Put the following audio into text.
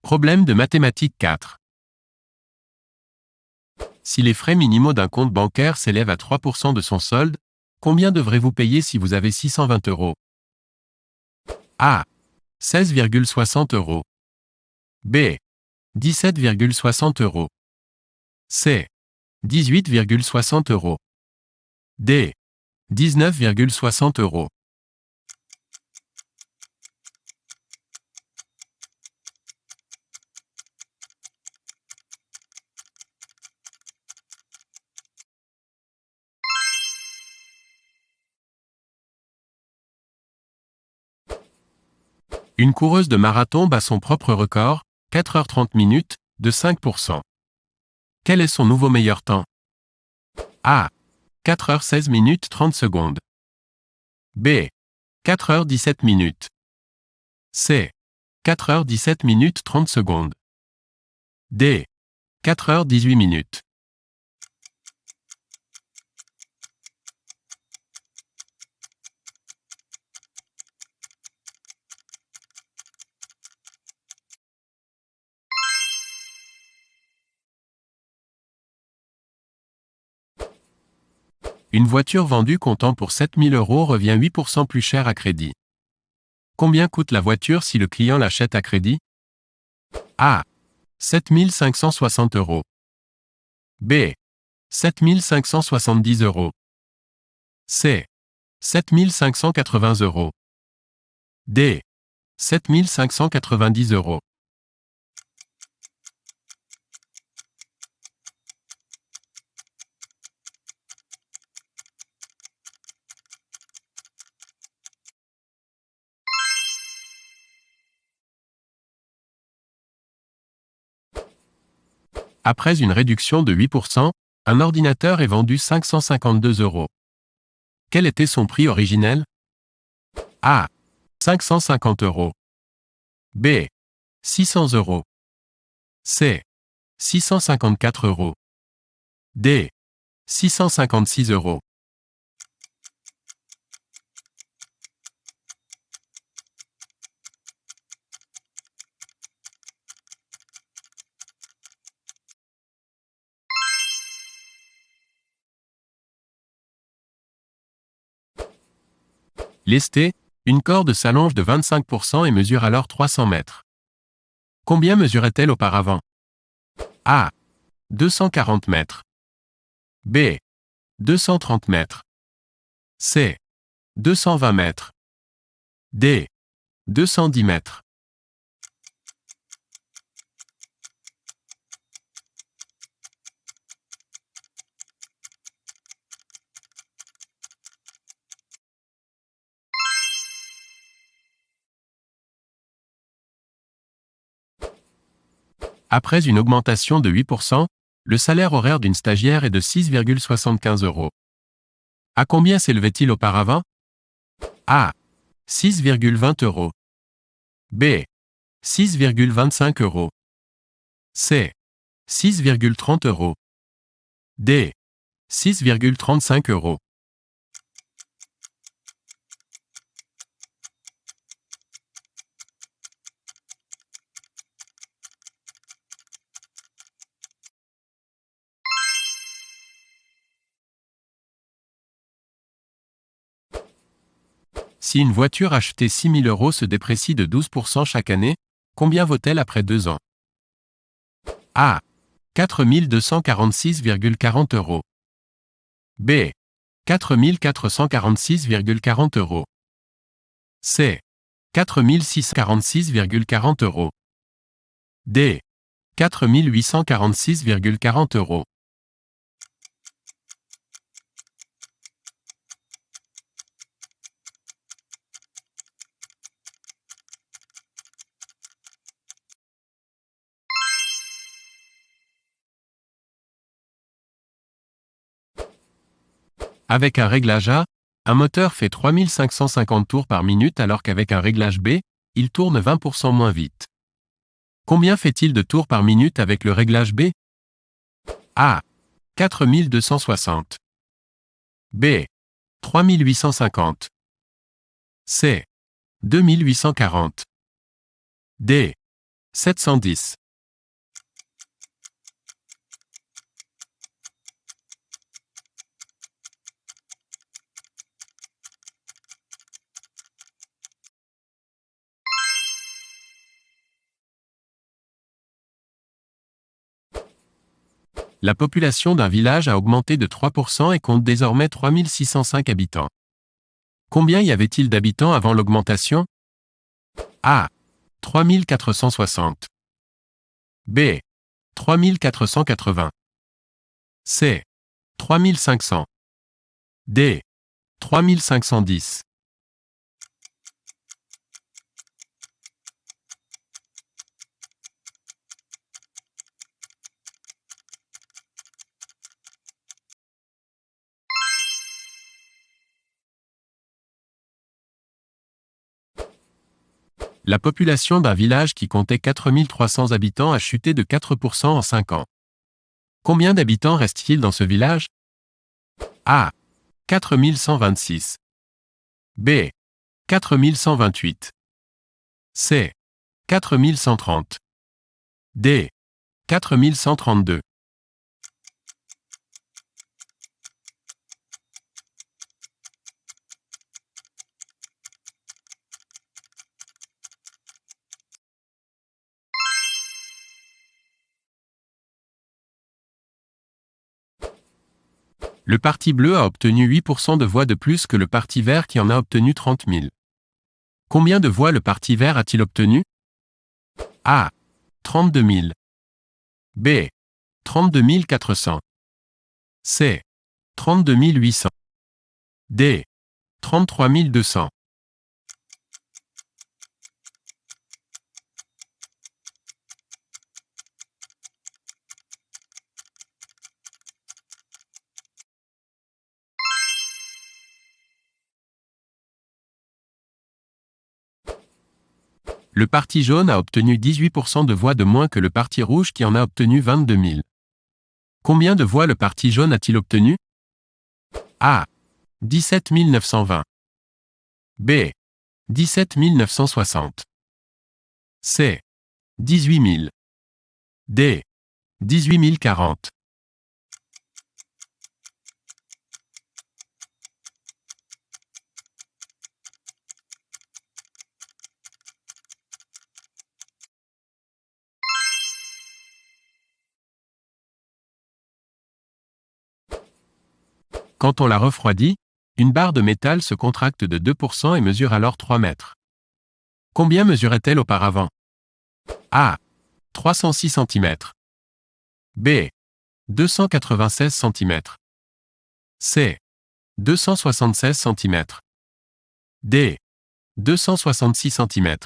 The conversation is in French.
Problème de mathématiques 4. Si les frais minimaux d'un compte bancaire s'élèvent à 3% de son solde, combien devrez-vous payer si vous avez 620 euros? A. 16,60 euros. B. 17,60 euros. C. 18,60 euros. D. 19,60 euros. Une coureuse de marathon bat son propre record, 4h30 minutes, de 5%. Quel est son nouveau meilleur temps? A. 4h16 minutes 30 secondes. B. 4h17 minutes. C. 4h17 minutes 30 secondes. D. 4h18 minutes. Une voiture vendue comptant pour 7 000 euros revient 8% plus cher à crédit. Combien coûte la voiture si le client l'achète à crédit? A. 7 560 euros. B. 7 570 euros. C. 7 580 euros. D. 7 590 euros. Après une réduction de 8%, un ordinateur est vendu 552 euros. Quel était son prix originel? A. 550 euros. B. 600 euros. C. 654 euros. D. 656 euros. Lesté, une corde s'allonge de 25% et mesure alors 300 mètres. Combien mesurait-elle auparavant? A. 240 mètres. B. 230 mètres. C. 220 mètres. D. 210 mètres. Après une augmentation de 8%, le salaire horaire d'une stagiaire est de 6,75 euros. À combien s'élevait-il auparavant? A. 6,20 euros. B. 6,25 euros. C. 6,30 euros. D. 6,35 euros. Si une voiture achetée 6 000 euros se déprécie de 12% chaque année, combien vaut-elle après 2 ans? A. 4 246,40 euros. B. 4 446,40 euros. C. 4 646,40 euros. D. 4 846,40 euros. Avec un réglage A, un moteur fait 3550 tours par minute alors qu'avec un réglage B, il tourne 20% moins vite. Combien fait-il de tours par minute avec le réglage B? A. 4260. B. 3850. C. 2840. D. 710. La population d'un village a augmenté de 3% et compte désormais 3605 habitants. Combien y avait-il d'habitants avant l'augmentation? A. 3460. B. 3480. C. 3500. D. 3510. La population d'un village qui comptait 4300 habitants a chuté de 4% en 5 ans. Combien d'habitants reste-t-il dans ce village? A. 4126. B. 4128. C. 4130. D. 4132. Le Parti bleu a obtenu 8% de voix de plus que le Parti vert qui en a obtenu 30 000. Combien de voix le Parti vert a-t-il obtenu? A. 32 000. B. 32 400. C. 32 800. D. 33 200. Le Parti jaune a obtenu 18% de voix de moins que le Parti rouge qui en a obtenu 22 000. Combien de voix le Parti jaune a-t-il obtenu? A. 17 920. B. 17 960. C. 18 000. D. 18 040. Quand on la refroidit, une barre de métal se contracte de 2% et mesure alors 3 mètres. Combien mesurait-elle auparavant? A. 306 cm. B. 296 cm. C. 276 cm. D. 266 cm.